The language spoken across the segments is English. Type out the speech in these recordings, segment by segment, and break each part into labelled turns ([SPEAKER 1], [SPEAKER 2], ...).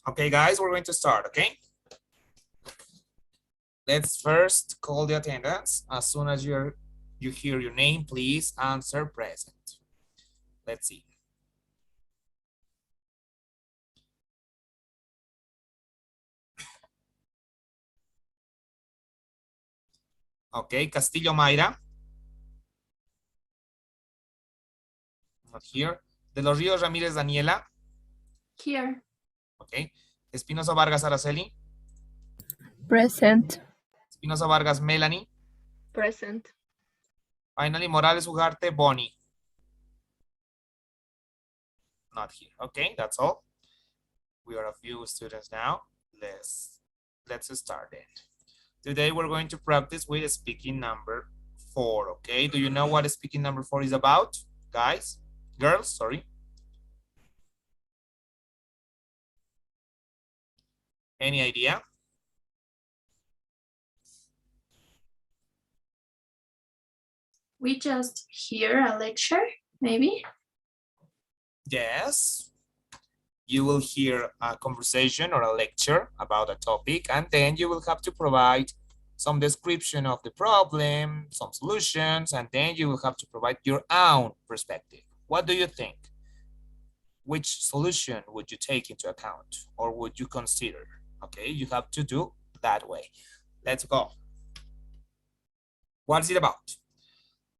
[SPEAKER 1] Okay, guys, we're going to start, okay? Let's first call the attendance. As soon as you hear your name, please answer present. Let's see. Okay, Castillo Mayra. Not here. De los Ríos Ramírez Daniela.
[SPEAKER 2] Here.
[SPEAKER 1] Okay. Espinosa Vargas Araceli.
[SPEAKER 3] Present.
[SPEAKER 1] Espinosa Vargas Melanie.
[SPEAKER 2] Present.
[SPEAKER 1] Finally, Morales Ugarte Bonnie. Not here. Okay, that's all. We are a few students now. Let's start it. Today we're going to practice with speaking number 4. Okay, do you know what speaking number 4 is about, guys? Girls, sorry. Any idea?
[SPEAKER 2] We just hear a lecture, maybe?
[SPEAKER 1] Yes. You will hear a conversation or a lecture about a topic, and then you will have to provide some description of the problem, some solutions, and then you will have to provide your own perspective. What do you think? Which solution would you take into account or would you consider? Okay, you have to do that way. Let's go. What's it about?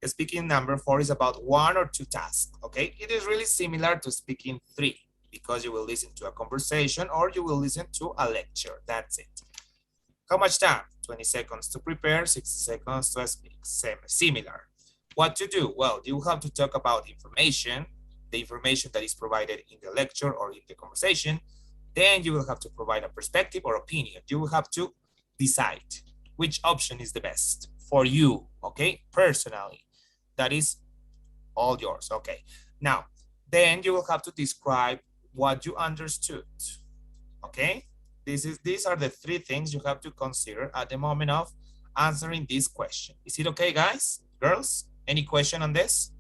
[SPEAKER 1] Speaking number 4 is about 1 or 2 tasks. Okay, it is really similar to speaking 3 because you will listen to a conversation or you will listen to a lecture. That's it. How much time? 20 seconds to prepare, 60 seconds to speak. Similar. What to do? Well, you have to talk about information, the information that is provided in the lecture or in the conversation. Then you will have to provide a perspective or opinion. You will have to decide which option is the best for you, okay? Personally, that is all yours, okay? Now, then you will have to describe what you understood, okay? These are the 3 things you have to consider at the moment of answering this question. Is it okay, guys? Girls, any question on this?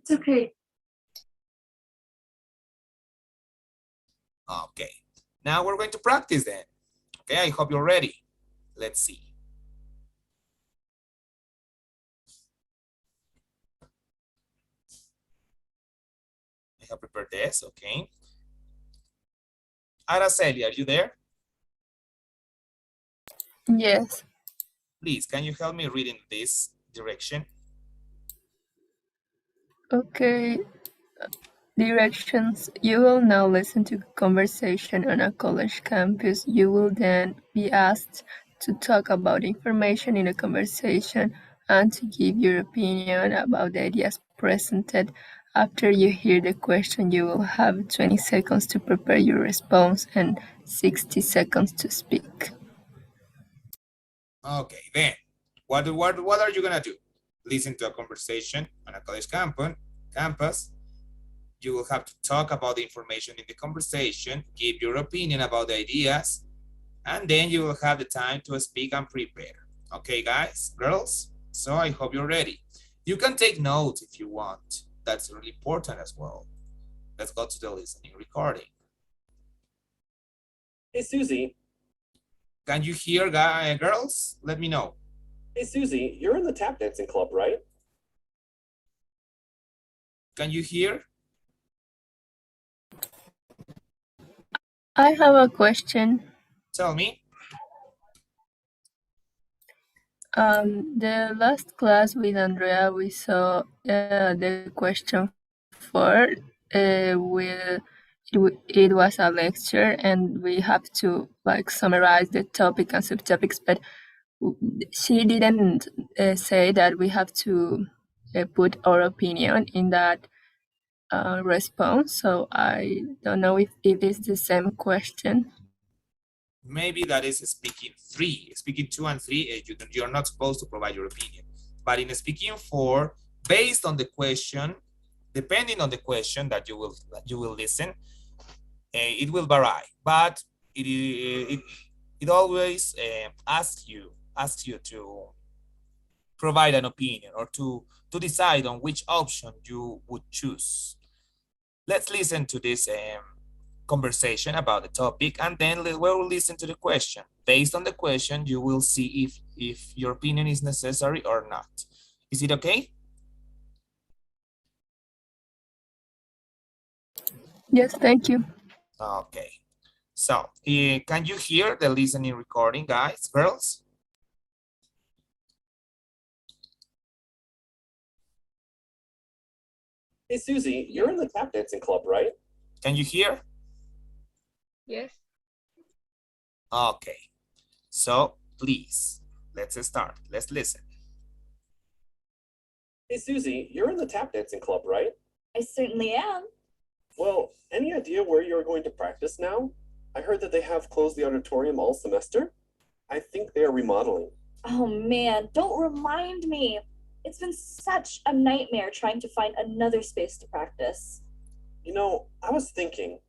[SPEAKER 2] It's okay.
[SPEAKER 1] Okay, now we're going to practice then. Okay, I hope you're ready. Let's see. I have prepared this, okay. Araceli, are you there?
[SPEAKER 3] Yes.
[SPEAKER 1] Please, can you help me reading this direction?
[SPEAKER 3] Okay. Directions. You will now listen to a conversation on a college campus. You will then be asked to talk about information in the conversation and to give your opinion about the ideas presented. After you hear the question, you will have 20 seconds to prepare your response and 60 seconds to speak.
[SPEAKER 1] Okay, then what are you gonna do? Listen to a conversation on a college campus. You will have to talk about the information in the conversation, give your opinion about the ideas, and then you will have the time to speak and prepare. Okay, guys, girls? So I hope you're ready. You can take notes if you want. That's really important as well. Let's go to the listening recording.
[SPEAKER 4] Hey, Susie.
[SPEAKER 1] Can you hear, girls? Let me know.
[SPEAKER 4] Hey, Susie, you're in the tap dancing club, right?
[SPEAKER 1] Can you hear?
[SPEAKER 3] I have a question.
[SPEAKER 1] Tell me.
[SPEAKER 3] The last class with Andrea, we saw the question 4. It was a lecture, and we have to summarize the topic and subtopics. But she didn't say that we have to put our opinion in that response. So I don't know if it is the same question.
[SPEAKER 1] Maybe that is speaking 3. Speaking 2 and 3, you're not supposed to provide your opinion. But in speaking 4, based on the question, depending on the question that you will listen, it will vary. But it always asks you provide an opinion or to decide on which option you would choose. Let's listen to this conversation about the topic, and then we'll listen to the question. Based on the question, you will see if your opinion is necessary or not. Is it okay?
[SPEAKER 3] Yes, thank you.
[SPEAKER 1] Okay. So, can you hear the listening recording, guys, girls?
[SPEAKER 4] Hey, Susie, you're in the tap dancing club, right?
[SPEAKER 1] Can you hear?
[SPEAKER 2] Yes.
[SPEAKER 1] Okay. So, please, let's start. Let's listen.
[SPEAKER 4] Hey, Susie, you're in the tap dancing club, right?
[SPEAKER 5] I certainly am.
[SPEAKER 4] Well, any idea where you're going to practice now? I heard that they have closed the auditorium all semester. I think they are remodeling.
[SPEAKER 5] Oh man, don't remind me. It's been such a nightmare trying to find another space to practice.
[SPEAKER 4] You know, I was thinking,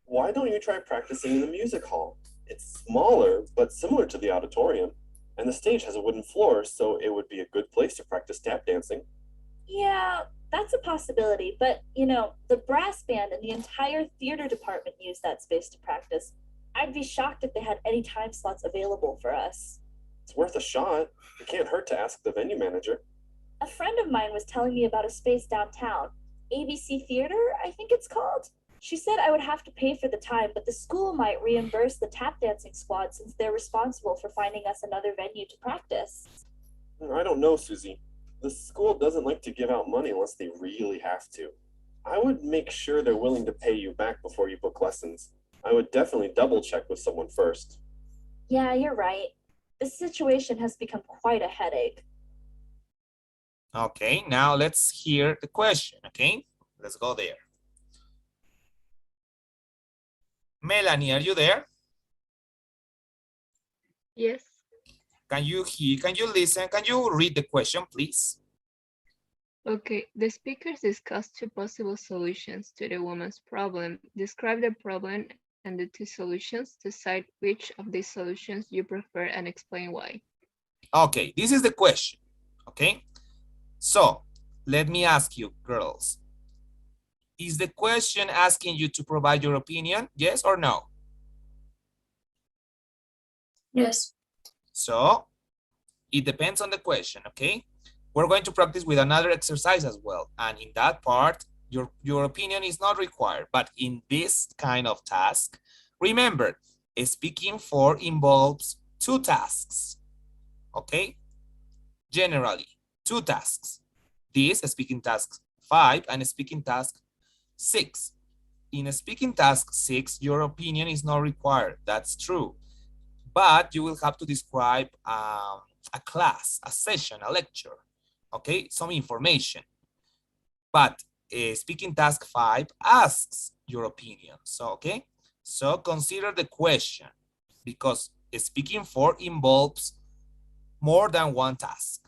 [SPEAKER 4] why don't you try practicing in the music hall? It's smaller, but similar to the auditorium, and the stage has a wooden floor, so it would be a good place to practice tap dancing.
[SPEAKER 5] Yeah, that's a possibility, but the brass band and the entire theater department use that space to practice. I'd be shocked if they had any time slots available for us.
[SPEAKER 4] It's worth a shot. It can't hurt to ask the venue manager.
[SPEAKER 5] A friend of mine was telling me about a space downtown, ABC Theater, I think it's called. She said I would have to pay for the time, but the school might reimburse the tap dancing squad since they're responsible for finding us another venue to practice.
[SPEAKER 4] I don't know, Susie. The school doesn't like to give out money unless they really have to. I would make sure they're willing to pay you back before you book lessons. I would definitely double check with someone first.
[SPEAKER 5] Yeah, you're right. The situation has become quite a headache.
[SPEAKER 1] Okay, now let's hear the question, okay? Let's go there. Melanie, are you there?
[SPEAKER 2] Yes.
[SPEAKER 1] Can you hear, can you listen? Can you read the question, please?
[SPEAKER 2] Okay, the speakers discussed two possible solutions to the woman's problem. Describe the problem and the two solutions. Decide which of these solutions you prefer and explain why.
[SPEAKER 1] Okay, this is the question, okay? So, let me ask you, girls. Is the question asking you to provide your opinion, yes or no?
[SPEAKER 2] Yes.
[SPEAKER 1] So, it depends on the question, okay? We're going to practice with another exercise as well. And in that part, your opinion is not required. But in this kind of task, remember, speaking 4 involves 2 tasks, okay? Generally, 2 tasks. This speaking task 5 and speaking task 6. In speaking task 6, your opinion is not required. That's true. But you will have to describe a class, a session, a lecture, okay? Some information. But speaking task 5 asks your opinion. So, okay? So consider the question because speaking 4 involves more than one task.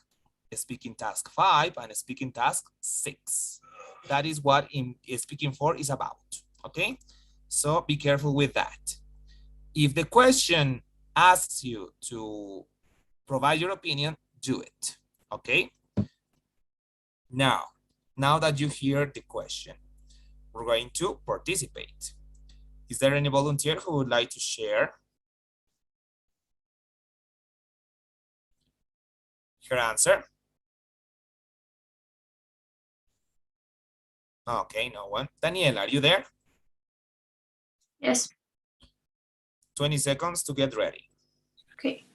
[SPEAKER 1] Speaking task 5 and speaking task 6. That is what in speaking 4 is about, okay? So be careful with that. If the question asks you to provide your opinion, do it, okay? Now that you hear the question, we're going to participate. Is there any volunteer who would like to share her answer? Okay, no one. Daniela, are you there?
[SPEAKER 2] Yes.
[SPEAKER 1] 20 seconds to get ready.
[SPEAKER 2] Okay.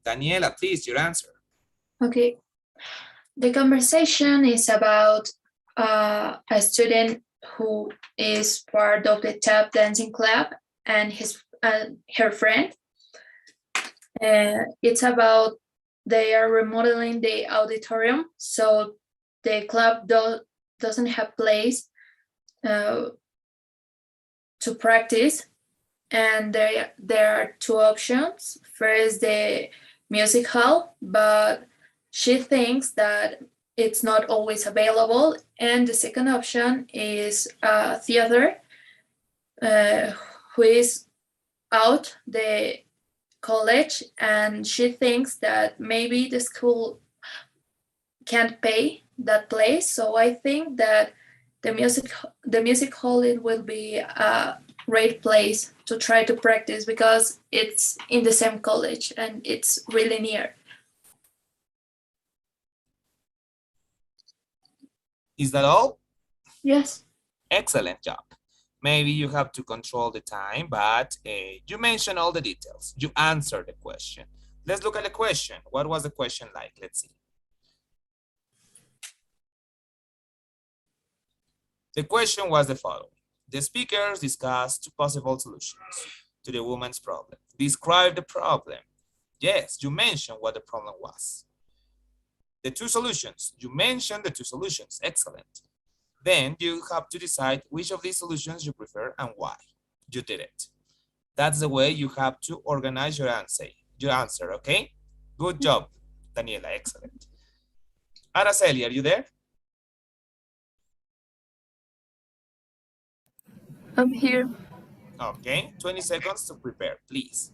[SPEAKER 1] Daniela, please, your answer.
[SPEAKER 2] Okay. The conversation is about a student who is part of the tap dancing club and her friend. It's about they are remodeling the auditorium, so the club doesn't have place to practice.
[SPEAKER 6] and there are two options. First, the music hall, but she thinks that it's not always available. And the second option is a theater, uh, who is out the college, and she thinks that maybe the school can't pay that place. So I think that the music hall, it will be a great place to try to practice because it's in the same college and it's really near.
[SPEAKER 1] Is that all?
[SPEAKER 6] Yes.
[SPEAKER 1] Excellent job. Maybe you have to control the time, but you mentioned all the details. You answered the question. Let's look at the question. What was the question like? Let's see. The question was the following. The speakers discussed two possible solutions to the woman's problem. Describe the problem. Yes, you mentioned what the problem was. The two solutions. You mentioned the two solutions. Excellent. Then you have to decide which of these solutions you prefer and why. You did it. That's the way you have to organize your answer, okay? Good job, Daniela, excellent. Araceli, are you there?
[SPEAKER 3] I'm here.
[SPEAKER 1] Okay, 20 seconds to prepare, please.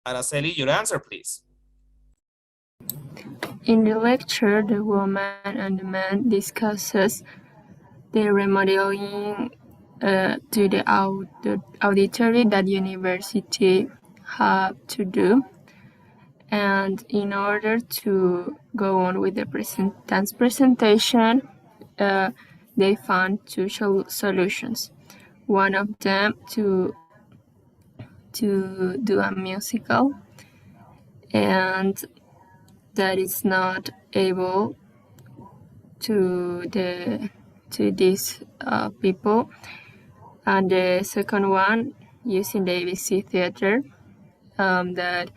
[SPEAKER 1] Araceli, your answer, please.
[SPEAKER 3] In the lecture, the woman and the man discusses the remodeling to the auditory that university have to do. And in order to go on with the presentation, they found two solutions. One of them to do a musical, and that is not able to these people. And the second one, using the ABC theater, that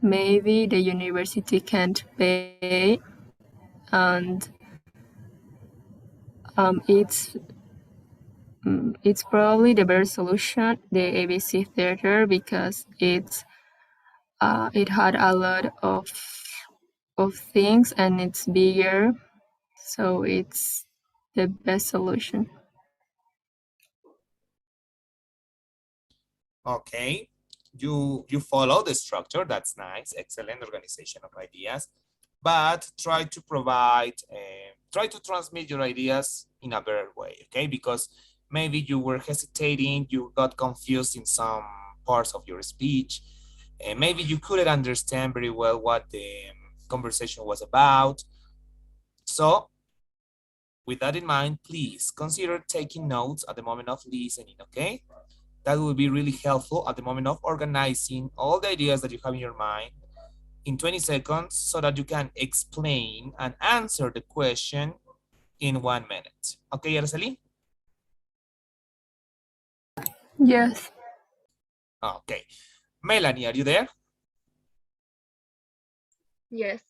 [SPEAKER 3] maybe the university can't pay, and it's probably the better solution, the ABC theater, because it had a lot of things and it's bigger, so it's the best solution.
[SPEAKER 1] Okay, you follow the structure, that's nice, excellent organization of ideas, but try to provide, try to transmit your ideas in a better way, okay? Because maybe you were hesitating, you got confused in some parts of your speech, and maybe you couldn't understand very well what the conversation was about. So with that in mind, please consider taking notes at the moment of listening, okay? That will be really helpful at the moment of organizing all the ideas that you have in your mind in 20 seconds so that you can explain and answer the question in 1 minute. Okay, Araceli?
[SPEAKER 3] Yes.
[SPEAKER 1] Okay. Melanie, are you there?
[SPEAKER 2] Yes.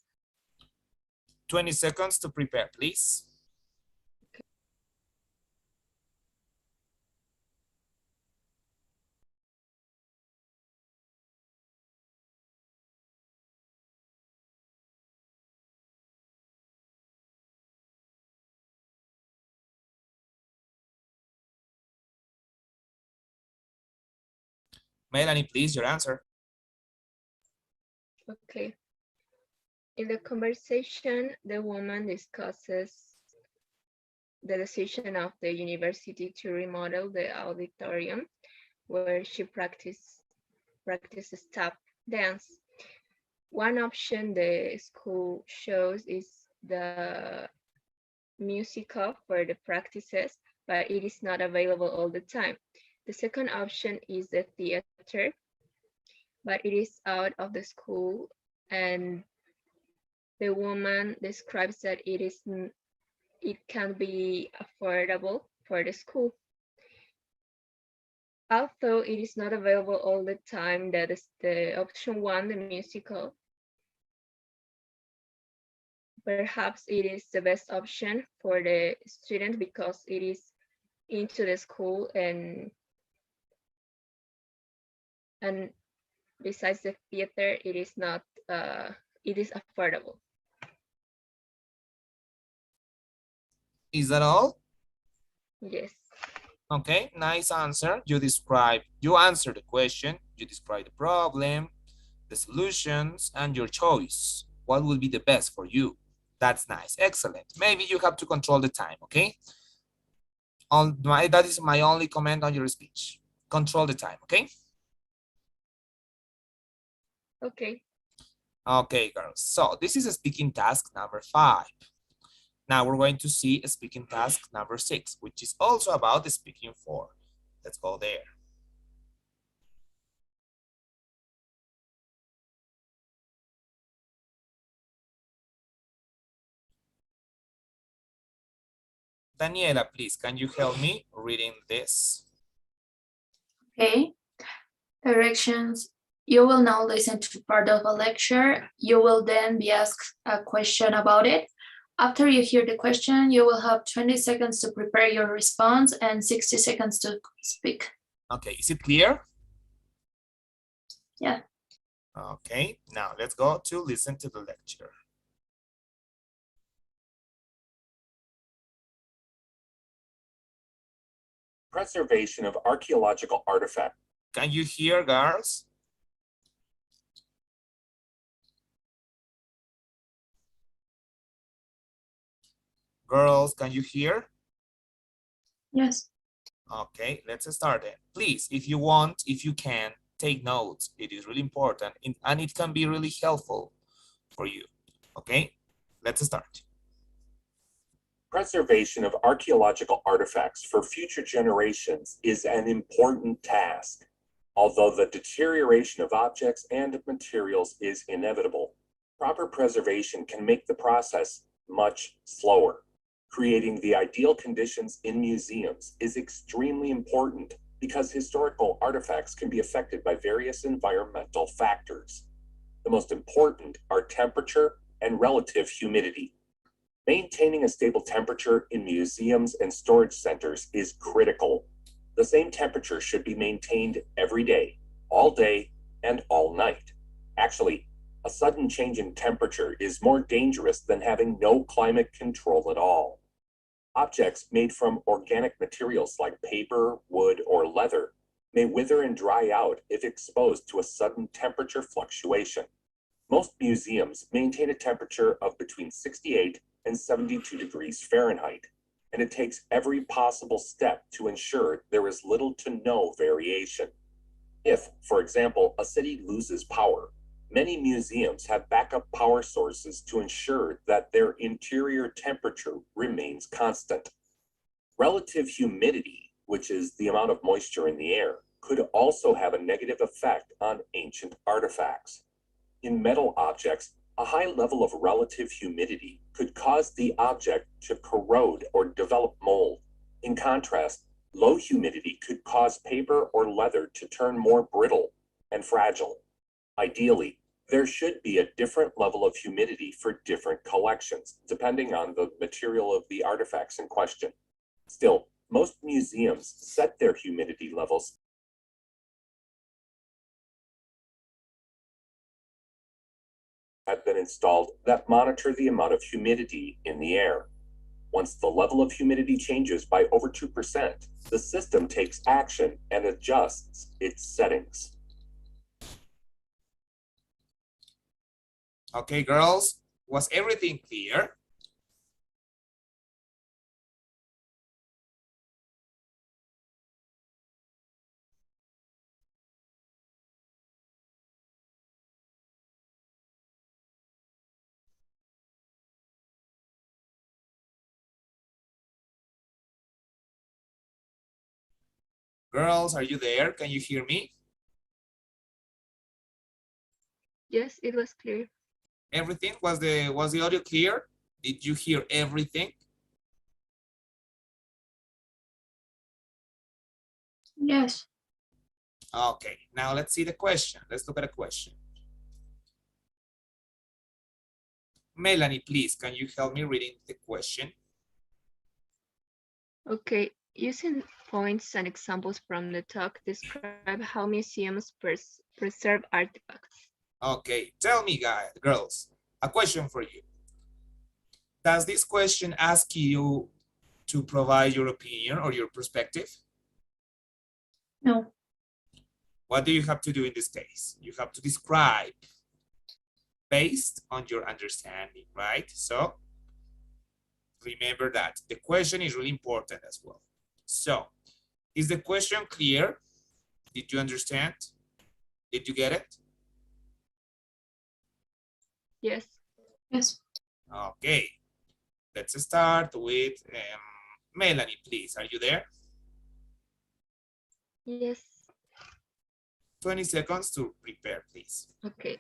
[SPEAKER 1] 20 seconds to prepare, please. Melanie, please, your answer.
[SPEAKER 2] Okay. In the conversation, the woman discusses the decision of the university to remodel the auditorium where she practices tap dance. One option the school shows is the musical for the practices, but it is not available all the time. The second option is the theater, but it is out of the school, and the woman describes that it can be affordable for the school. Although it is not available all the time, that is the option one, the musical. Perhaps it is the best option for the student because it is into the school and besides the theater, it is not it is affordable.
[SPEAKER 1] Is that all?
[SPEAKER 2] Yes.
[SPEAKER 1] Okay, nice answer. You answer the question, you describe the problem, the solutions, and your choice. What will be the best for you? That's nice, excellent. Maybe you have to control the time, okay? That is my only comment on your speech. Control the time, okay?
[SPEAKER 2] Okay.
[SPEAKER 1] Okay, girls. So this is a speaking task number 5. Now we're going to see a speaking task number 6, which is also about the speaking 4. Let's go there. Daniela, please, can you help me reading this?
[SPEAKER 6] Okay. Directions. You will now listen to part of a lecture. You will then be asked a question about it. After you hear the question, you will have 20 seconds to prepare your response and 60 seconds to speak.
[SPEAKER 1] Okay, is it clear?
[SPEAKER 6] Yeah.
[SPEAKER 1] Okay, now let's go to listen to the lecture.
[SPEAKER 4] Preservation of archaeological artifacts.
[SPEAKER 1] Can you hear, girls? Girls, can you hear?
[SPEAKER 6] Yes.
[SPEAKER 1] Okay, let's start then. Please, if you want, if you can, take notes. It is really important and it can be really helpful for you. Okay, let's start.
[SPEAKER 4] Preservation of archaeological artifacts for future generations is an important task. Although the deterioration of objects and materials is inevitable, proper preservation can make the process much slower. Creating the ideal conditions in museums is extremely important because historical artifacts can be affected by various environmental factors. The most important are temperature and relative humidity. Maintaining a stable temperature in museums and storage centers is critical. The same temperature should be maintained every day, and all night. Actually, a sudden change in temperature is more dangerous than having no climate control at all. Objects made from organic materials like paper, wood, or leather may wither and dry out if exposed to a sudden temperature fluctuation. Most museums maintain a temperature of between 68 and 72 degrees Fahrenheit, and it takes every possible step to ensure there is little to no variation. If, for example, a city loses power, many museums have backup power sources to ensure that their interior temperature remains constant. Relative humidity, which is the amount of moisture in the air, could also have a negative effect on ancient artifacts. In metal objects, a high level of relative humidity could cause the object to corrode or develop mold. In contrast, low humidity could cause paper or leather to turn more brittle and fragile. Ideally, there should be a different level of humidity for different collections, depending on the material of the artifacts in question. Still, most museums set their humidity levels have been installed that monitor the amount of humidity in the air. Once the level of humidity changes by over 2%, the system takes action and adjusts its settings.
[SPEAKER 1] Okay, girls, was everything clear? Girls, are you there? Can you hear me?
[SPEAKER 2] Yes, it was clear.
[SPEAKER 1] Everything? Was the audio clear? Did you hear everything?
[SPEAKER 6] Yes.
[SPEAKER 1] Okay, now let's see the question. Let's look at the question. Melanie, please, can you help me reading the question?
[SPEAKER 2] Okay, using points and examples from the talk, describe how museums preserve artifacts.
[SPEAKER 1] Okay, tell me, guys, girls, a question for you. Does this question ask you to provide your opinion or your perspective?
[SPEAKER 6] No.
[SPEAKER 1] What do you have to do in this case? You have to describe based on your understanding, right? So remember that the question is really important as well. So is the question clear? Did you understand? Did you get it?
[SPEAKER 2] Yes.
[SPEAKER 6] Yes.
[SPEAKER 1] Okay, let's start with Melanie, please. Are you there?
[SPEAKER 2] Yes.
[SPEAKER 1] 20 seconds to prepare, please.
[SPEAKER 2] Okay.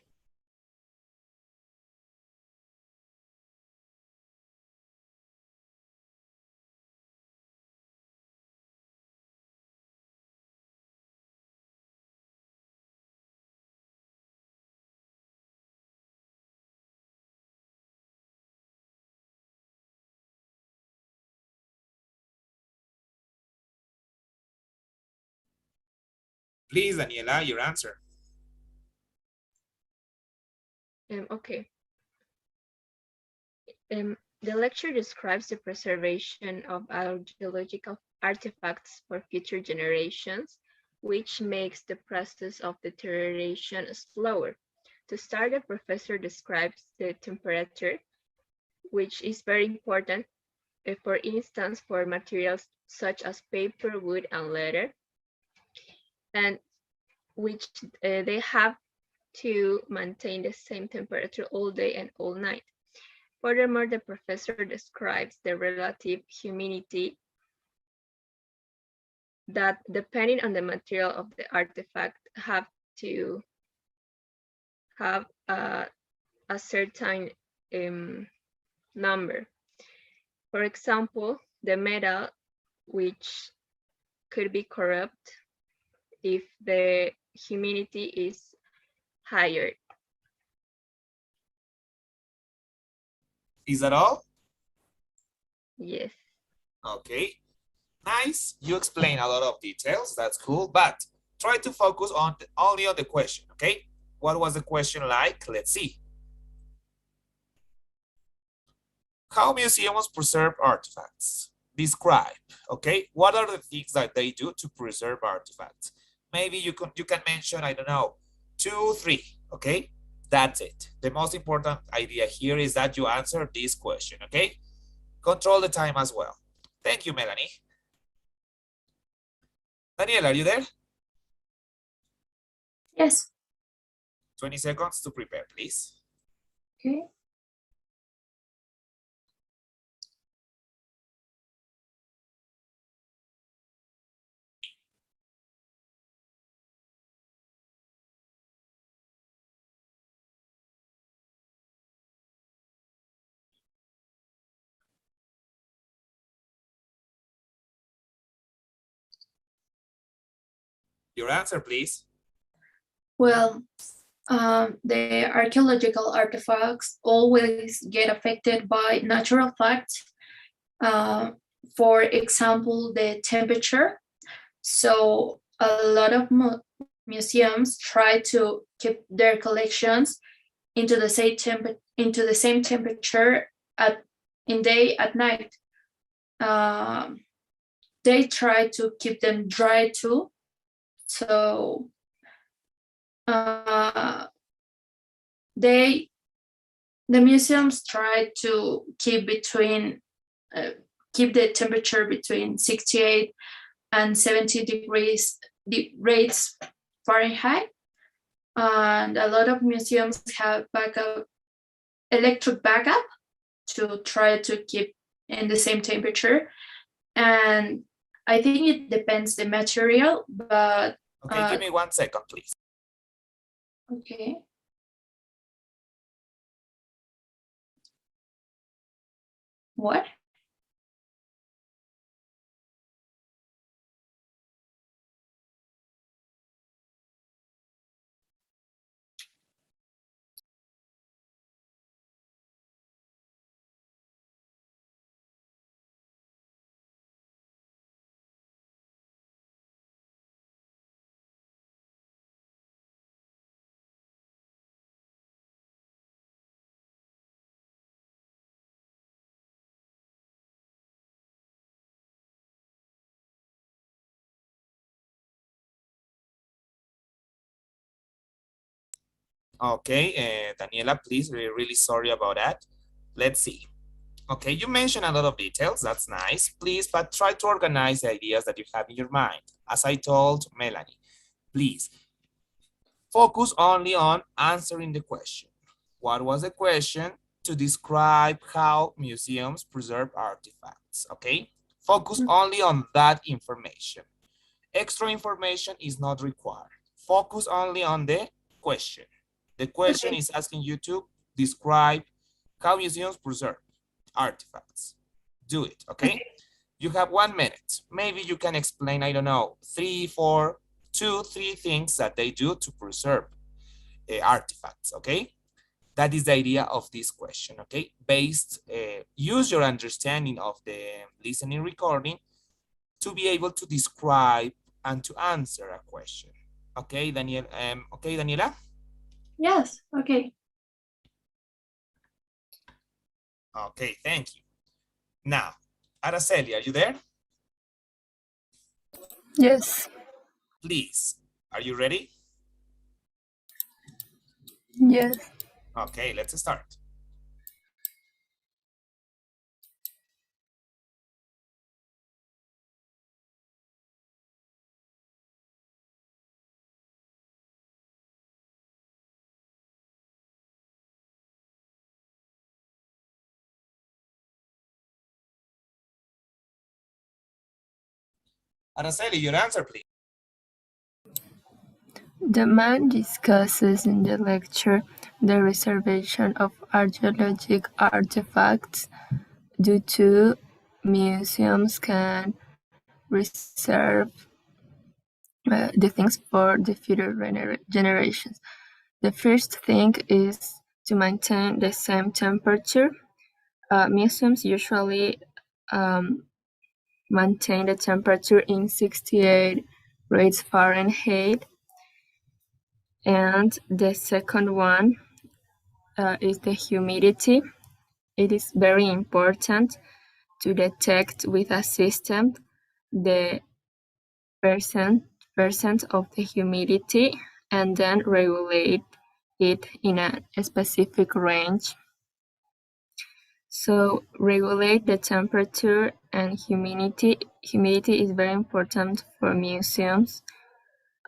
[SPEAKER 1] Please, Daniela, your answer.
[SPEAKER 2] Okay. The lecture describes the preservation of archaeological artifacts for future generations, which makes the process of deterioration slower. To start, the professor describes the temperature, which is very important, for instance, for materials such as paper, wood, and leather, and which they have to maintain the same temperature all day and all night. Furthermore, the professor describes the relative humidity that, depending on the material of the artifact, have to have a certain number. For example, the metal, which could be corrupt if the humidity is higher.
[SPEAKER 1] Is that all?
[SPEAKER 2] Yes.
[SPEAKER 1] Okay, nice. You explain a lot of details. That's cool, but try to focus on only on the question, okay? What was the question like? Let's see. How museums preserve artifacts? Describe, okay? What are the things that they do to preserve artifacts? Maybe you can mention, I don't know, 2, 3, okay? That's it. The most important idea here is that you answer this question, okay? Control the time as well. Thank you, Melanie. Daniel, are you there?
[SPEAKER 6] Yes.
[SPEAKER 1] 20 seconds to prepare, please.
[SPEAKER 6] Okay.
[SPEAKER 1] Your answer, please.
[SPEAKER 6] Well, the archaeological artifacts always get affected by natural facts. For example, the temperature. So a lot of museums try to keep their collections into the same temperature at in day at night. They try to keep them dry too. So they the museums try to keep the temperature between 68 and 70 degrees rates Fahrenheit. And a lot of museums have electric backup to try to keep in the same temperature. And I think it depends the material, but
[SPEAKER 1] Okay, give me 1 second, please.
[SPEAKER 6] okay. What?
[SPEAKER 1] Okay, Daniela, please, we're really sorry about that. Let's see. Okay, you mentioned a lot of details. That's nice. Please, but try to organize the ideas that you have in your mind. As I told Melanie, please focus only on answering the question. What was the question? To describe how museums preserve artifacts. Okay, focus only on that information. Extra information is not required. Focus only on the question. The question
[SPEAKER 6] Okay.
[SPEAKER 1] is asking you to describe how museums preserve artifacts. Do it, okay?
[SPEAKER 6] Okay.
[SPEAKER 1] You have 1 minute. Maybe you can explain, I don't know, three, four, two, three things that they do to preserve artifacts, okay? That is the idea of this question, okay? Use your understanding of the listening recording to be able to describe and to answer a question. Okay, Daniel. Okay, Daniela.
[SPEAKER 6] Yes. Okay.
[SPEAKER 1] Okay, thank you. Now, Araceli, are you there?
[SPEAKER 3] Yes.
[SPEAKER 1] Please, are you ready?
[SPEAKER 3] Yes.
[SPEAKER 1] Okay, let's start. Araceli, your answer, please.
[SPEAKER 3] The man discusses in the lecture the reservation of archaeological artifacts due to museums can reserve the things for the future generations. The first thing is to maintain the same temperature. Museums usually um, maintain the temperature in 68 degrees Fahrenheit. And the second one is the humidity. It is very important to detect with a system the percent of the humidity and then regulate it in a specific range. So regulate the temperature and humidity. Humidity is very important for museums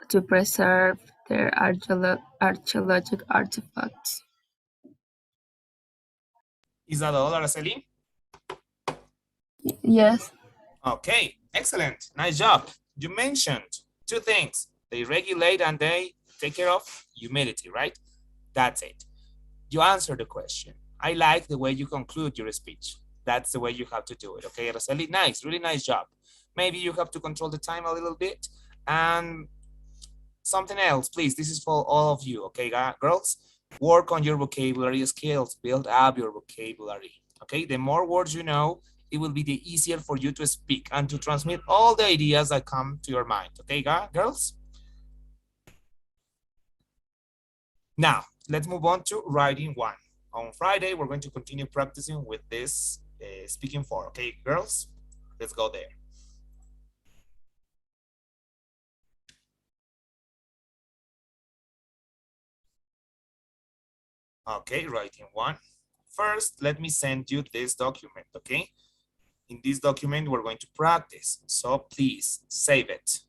[SPEAKER 3] to preserve their archaeological artifacts.
[SPEAKER 1] Is that all, Araceli?
[SPEAKER 3] Yes.
[SPEAKER 1] Okay, excellent. Nice job. You mentioned two things. They regulate and they take care of humidity, right? That's it. You answer the question. I like the way you conclude your speech. That's the way you have to do it. Okay, Araceli? Nice, really nice job. Maybe you have to control the time a little bit. And something else, please. This is for all of you, okay, girls? Work on your vocabulary skills. Build up your vocabulary, okay? The more words you know, it will be the easier for you to speak and to transmit all the ideas that come to your mind, okay, girls? Now, let's move on to writing one. On Friday, we're going to continue practicing with this speaking four, okay, girls? Let's go there. Okay, writing one. First, let me send you this document, okay? In this document, we're going to practice. So please save it.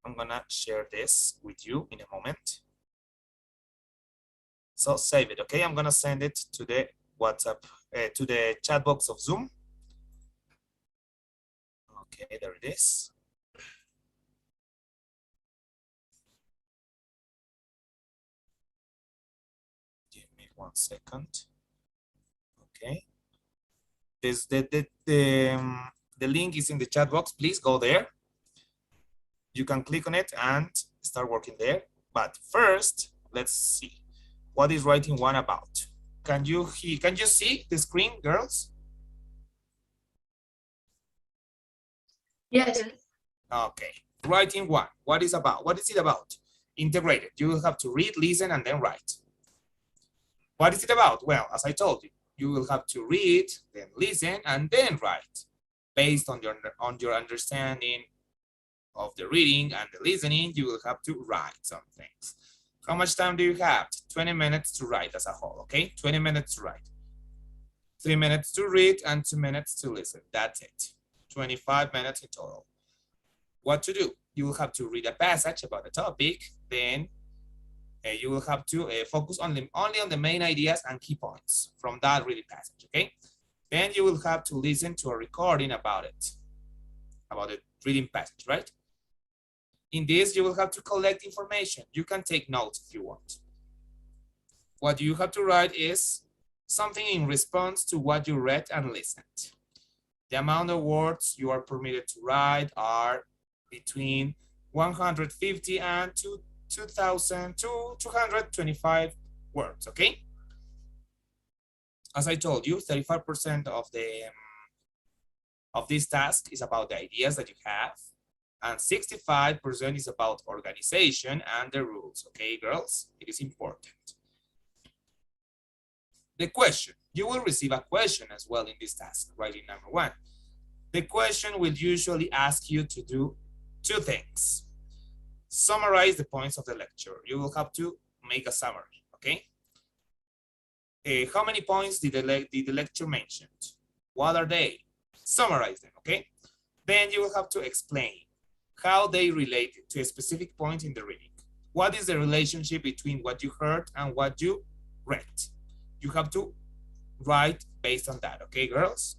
[SPEAKER 1] I'm gonna share this with you in a moment. So save it, okay? I'm gonna send it to the WhatsApp, to the chat box of Zoom. Okay, there it is. Give me 1 second. Okay. This the link is in the chat box. Please go there. You can click on it and start working there. But first, let's see. What is writing one about? Can you see the screen, girls?
[SPEAKER 6] Yes.
[SPEAKER 2] Yes.
[SPEAKER 1] Okay. Writing one. What is about? What is it about? Integrated. You will have to read, listen, and then write. What is it about? Well, as I told you, you will have to read, then listen, and then write. Based on your understanding of the reading and the listening, you will have to write some things. How much time do you have? 20 minutes to write as a whole, okay? 20 minutes to write. 3 minutes to read and 2 minutes to listen. That's it. 25 minutes in total. What to do? You will have to read a passage about a topic, then you will have to focus only on the main ideas and key points from that reading passage, okay? Then you will have to listen to a recording about the reading passage, right? In this, you will have to collect information. You can take notes if you want. What you have to write is something in response to what you read and listened. The amount of words you are permitted to write are between 150 and 2,000 to 225 words, okay? As I told you, 35% of this task is about the ideas that you have, and 65% is about organization and the rules, okay, girls? It is important. The question, you will receive a question as well in this task, writing number 1. The question will usually ask you to do 2 things. Summarize the points of the lecture. You will have to make a summary, okay? How many points did the lecture mention? What are they? Summarize them, okay? Then you will have to explain how they relate to a specific point in the reading. What is the relationship between what you heard and what you read? You have to write based on that, okay, girls?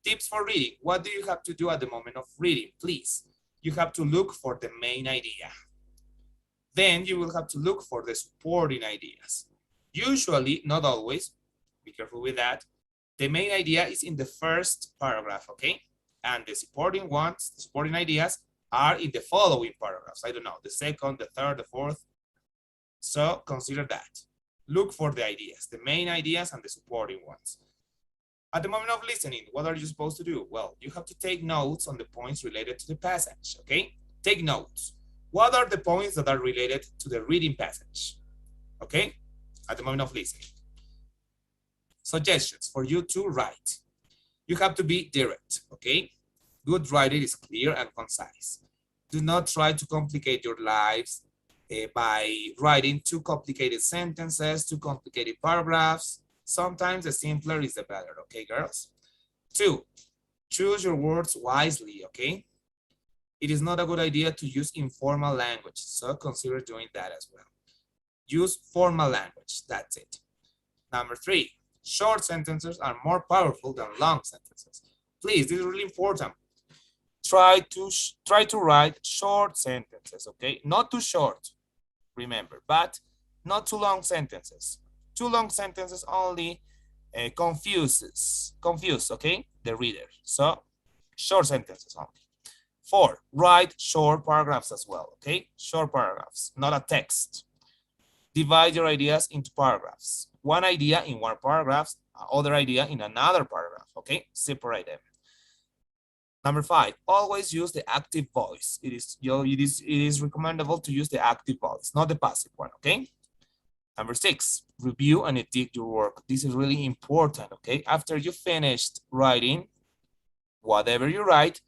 [SPEAKER 1] Tips for reading. What do you have to do at the moment of reading? Please, you have to look for the main idea. Then you will have to look for the supporting ideas. Usually, not always, be careful with that, the main idea is in the first paragraph, okay? And the supporting ones, the supporting ideas are in the following paragraphs. I don't know, the second, the third, the fourth. So consider that. Look for the ideas, the main ideas and the supporting ones. At the moment of listening, what are you supposed to do? Well, you have to take notes on the points related to the passage, okay? Take notes. What are the points that are related to the reading passage? Okay? At the moment of listening. Suggestions for you to write. You have to be direct, okay? Good writing is clear and concise. Do not try to complicate your lives by writing too complicated sentences, too complicated paragraphs. Sometimes the simpler is the better, okay, girls? 2, choose your words wisely, okay? It is not a good idea to use informal language, so consider doing that as well. Use formal language, that's it. Number 3, short sentences are more powerful than long sentences. Please, this is really important. Try to write short sentences, okay? Not too short, remember, but not too long sentences. Too long sentences only confuse, okay, the reader. So short sentences only. 4, write short paragraphs as well, okay? Short paragraphs, not a text. Divide your ideas into paragraphs. One idea in one paragraph, other idea in another paragraph, okay? Separate them. Number 5, always use the active voice. It is recommendable to use the active voice, not the passive one, okay? Number 6, review and edit your work. This is really important, okay? After you finished writing, whatever you write,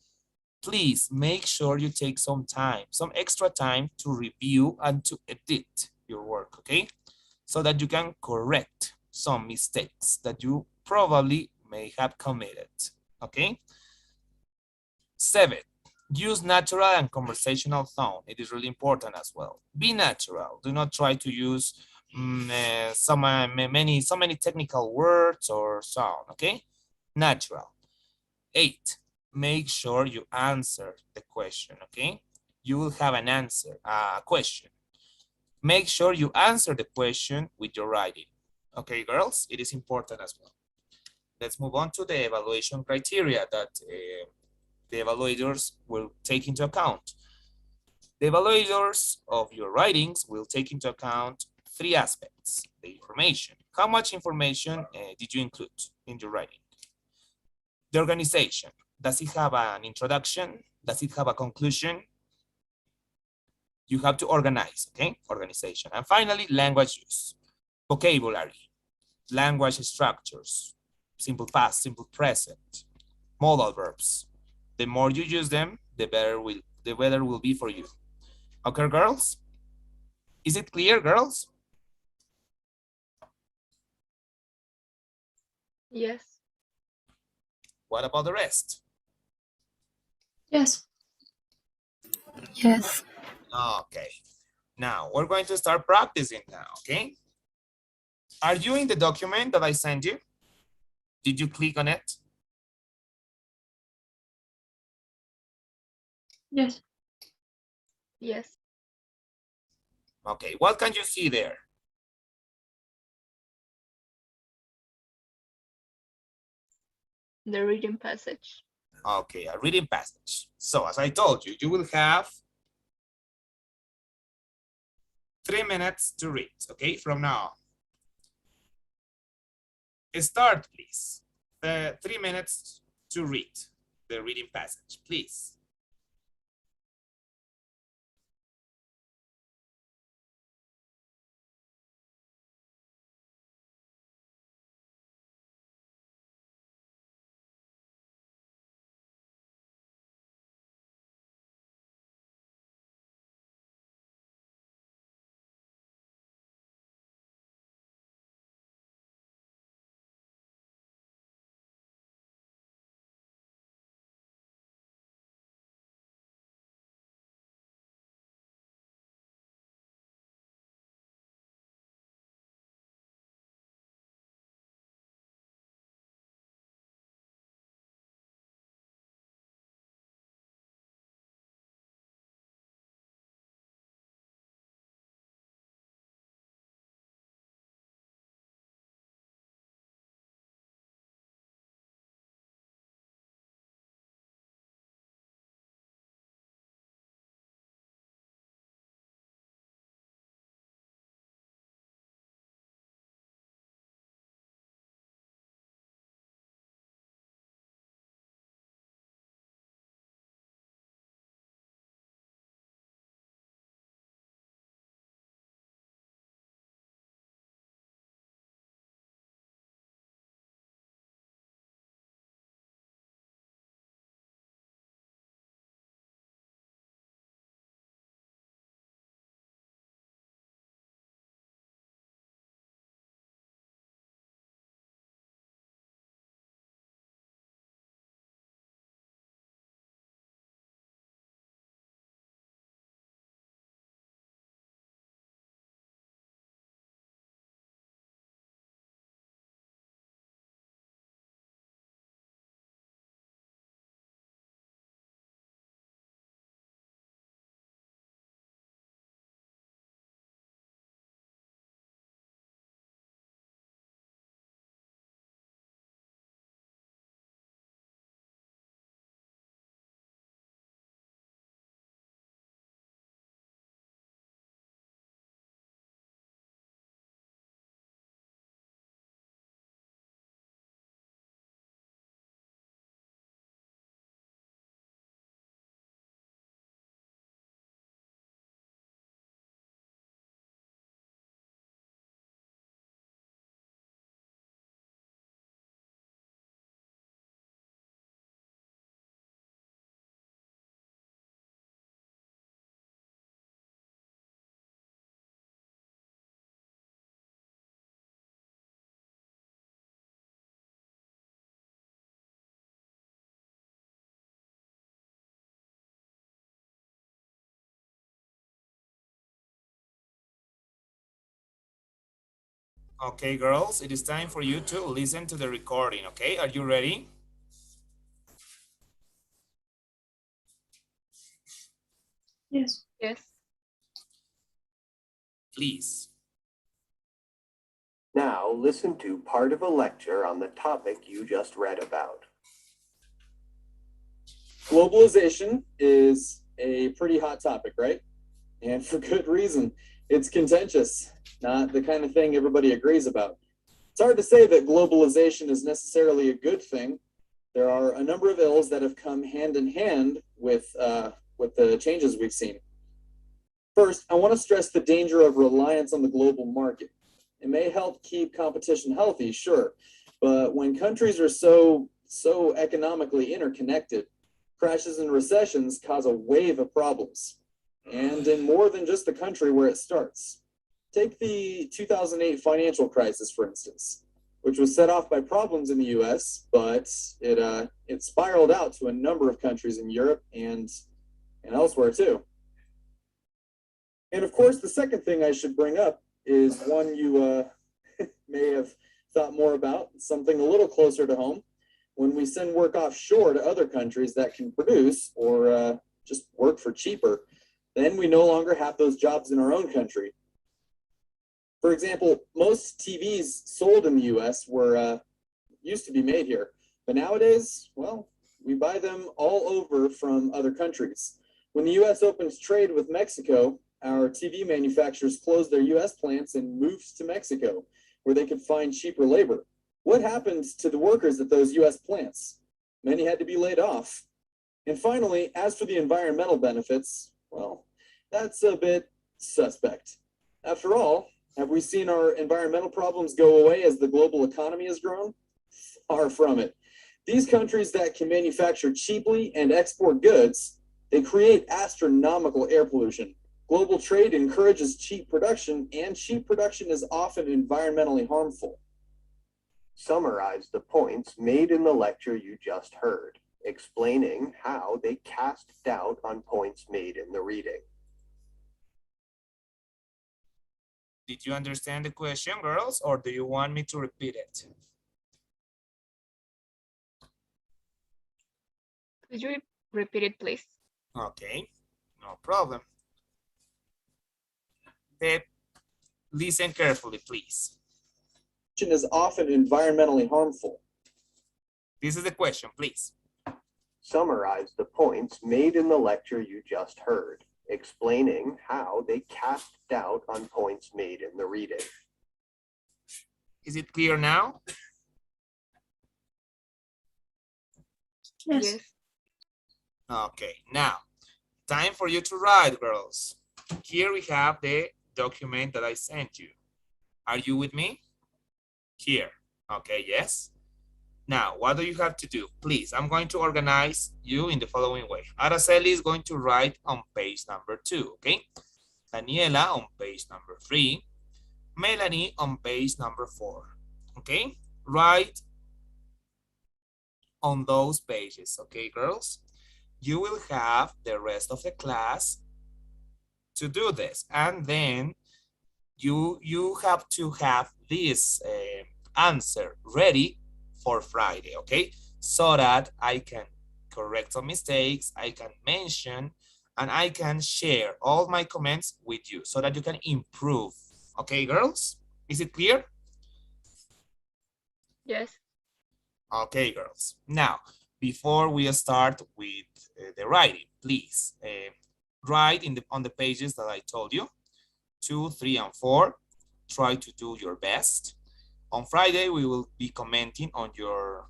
[SPEAKER 1] please make sure you take some time, some extra time to review and to edit your work, okay? So that you can correct some mistakes that you probably may have committed, okay? 7, use natural and conversational tone. It is really important as well. Be natural. Do not try to use so many technical words or so on, okay? Natural. 8, make sure you answer the question, okay? You will have an answer, a question. Make sure you answer the question with your writing. Okay, girls, it is important as well. Let's move on to the evaluation criteria that the evaluators will take into account. The evaluators of your writings will take into account 3 aspects. The information. How much information did you include in your writing? The organization. Does it have an introduction? Does it have a conclusion? You have to organize, okay? Organization. And finally, language use. Vocabulary, language structures, simple past, simple present, modal verbs. The more you use them, the better will be for you. Okay, girls? Is it clear, girls?
[SPEAKER 2] Yes.
[SPEAKER 1] What about the rest?
[SPEAKER 6] Yes.
[SPEAKER 3] Yes.
[SPEAKER 1] Okay. Now, we're going to start practicing now, okay? Are you in the document that I sent you? Did you click on it?
[SPEAKER 6] Yes.
[SPEAKER 2] Yes.
[SPEAKER 1] Okay, what can you see there?
[SPEAKER 2] The reading passage.
[SPEAKER 1] Okay, a reading passage. So as I told you, you will have 3 minutes to read, okay, from now on. Start, please. The 3 minutes to read the reading passage, please. Okay, girls, it is time for you to listen to the recording, okay? Are you ready?
[SPEAKER 6] Yes.
[SPEAKER 2] Yes.
[SPEAKER 1] Please.
[SPEAKER 7] Now listen to part of a lecture on the topic you just read about.
[SPEAKER 8] Globalization is a pretty hot topic, right? And for good reason. It's contentious, not the kind of thing everybody agrees about. It's hard to say that globalization is necessarily a good thing. There are a number of ills that have come hand in hand with the changes we've seen. First, I want to stress the danger of reliance on the global market. It may help keep competition healthy, sure, but when countries are so economically interconnected, crashes and recessions cause a wave of problems. and in more than just the country where it starts. Take the 2008 financial crisis, for instance, which was set off by problems in the US, but it spiraled out to a number of countries in Europe and elsewhere too. And of course, the second thing I should bring up is one you may have thought more about, something a little closer to home. When we send work offshore to other countries that can produce or just work for cheaper, then we no longer have those jobs in our own country. For example, most TVs sold in the US were used to be made here, but nowadays, well, we buy them all over from other countries. When the US opens trade with Mexico, our TV manufacturers closed their US plants and moved to Mexico, where they could find cheaper labor. What happened to the workers at those US plants? Many had to be laid off. And finally, as for the environmental benefits, well, that's a bit suspect. After all, have we seen our environmental problems go away as the global economy has grown? Far from it. These countries that can manufacture cheaply and export goods, they create astronomical air pollution. Global trade encourages cheap production, and cheap production is often environmentally harmful.
[SPEAKER 7] Summarize the points made in the lecture you just heard, explaining how they cast doubt on points made in the reading.
[SPEAKER 1] Did you understand the question, girls, or do you want me to repeat it?
[SPEAKER 2] Could you repeat it, please?
[SPEAKER 1] Okay, no problem. Listen carefully, please.
[SPEAKER 8] Is often environmentally harmful.
[SPEAKER 1] This is the question, please.
[SPEAKER 7] Summarize the points made in the lecture you just heard, explaining how they cast doubt on points made in the reading.
[SPEAKER 1] Is it clear now?
[SPEAKER 6] Yes.
[SPEAKER 1] Okay, now, time for you to write, girls. Here we have the document that I sent you. Are you with me? Here. Okay, yes. Now, what do you have to do? Please, I'm going to organize you in the following way. Araceli is going to write on page number 2, okay? Daniela on page number 3. Melanie on page number 4, okay? Write on those pages, okay, girls? You will have the rest of the class to do this, and then you have to have this answer ready for Friday, okay? So that I can correct some mistakes, I can mention, and I can share all my comments with you so that you can improve. Okay, girls? Is it clear?
[SPEAKER 2] Yes.
[SPEAKER 1] Okay, girls. Now, before we start with the writing, please write on the pages that I told you, 2, 3, and 4. Try to do your best. On Friday, we will be commenting on your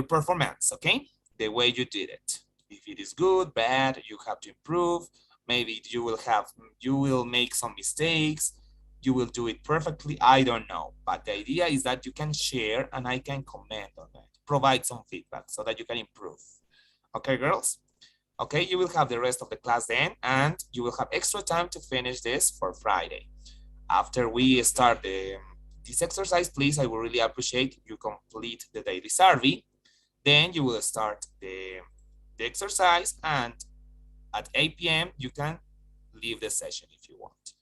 [SPEAKER 1] performance, okay? The way you did it. If it is good, bad, you have to improve. Maybe you will make some mistakes. You will do it perfectly. I don't know. But the idea is that you can share and I can comment on it. Provide some feedback so that you can improve. Okay, girls? Okay, you will have the rest of the class then, and you will have extra time to finish this for Friday. After we start this exercise, please, I would really appreciate you complete the daily survey. Then you will start the exercise, and at 8 p.m. you can leave the session if you want.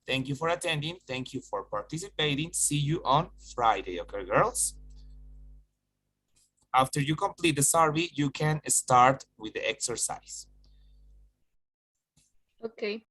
[SPEAKER 1] Thank you for attending. Thank you for participating. See you on Friday, okay, girls? After you complete the survey, you can start with the exercise.
[SPEAKER 2] Okay.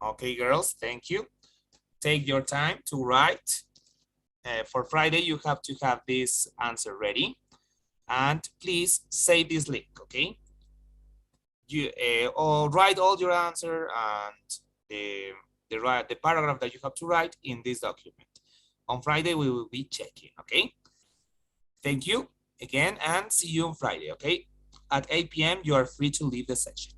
[SPEAKER 1] Okay, girls, thank you. Take your time to write. For Friday, you have to have this answer ready. And please save this link, okay? You or write all your answer and the paragraph that you have to write in this document. On Friday, we will be checking, okay? Thank you again and see you on Friday, okay? At 8 p.m., you are free to leave the session.